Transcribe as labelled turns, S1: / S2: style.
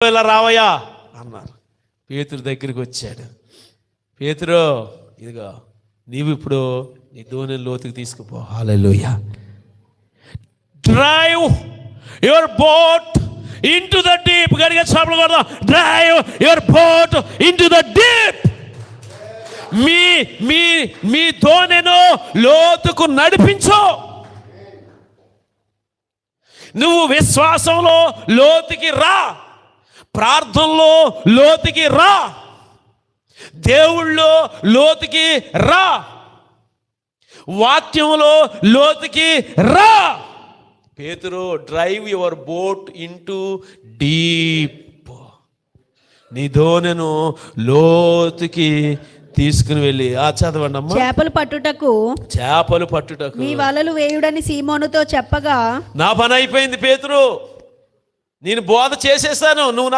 S1: ఇలా రావయ్యా అన్నారు. పేతురు దగ్గరికి వచ్చాడు. పేతురు, ఇదిగో నీవు ఇప్పుడు నీ దోణిని లోతుకి తీసుకుపో. Hallelujah. Drive your boat into the deep. గడిగా చేపలు కొడదాం. Drive your boat into the deep. మీ మీ మీ దోణెను లోతుకు నడిపించు. నువ్వు విశ్వాసంలో లోతుకి రా, ప్రార్థనలో లోతుకి రా, దేవుళ్ళో లోతుకి రా, వాక్యంలో లోతుకి రా. పేతురు, drive your boat into deep. నీ దోణెను లోతుకి తీసుకుని వెళ్ళి చదవండి అమ్మా.
S2: చేపలు పట్టుటకు
S1: మీ
S2: వలలు వేయుడని సీమోనుతో చెప్పగా,
S1: నా పని అయిపోయింది పేతురు, నేను బోధ చేసేసాను, నువ్వు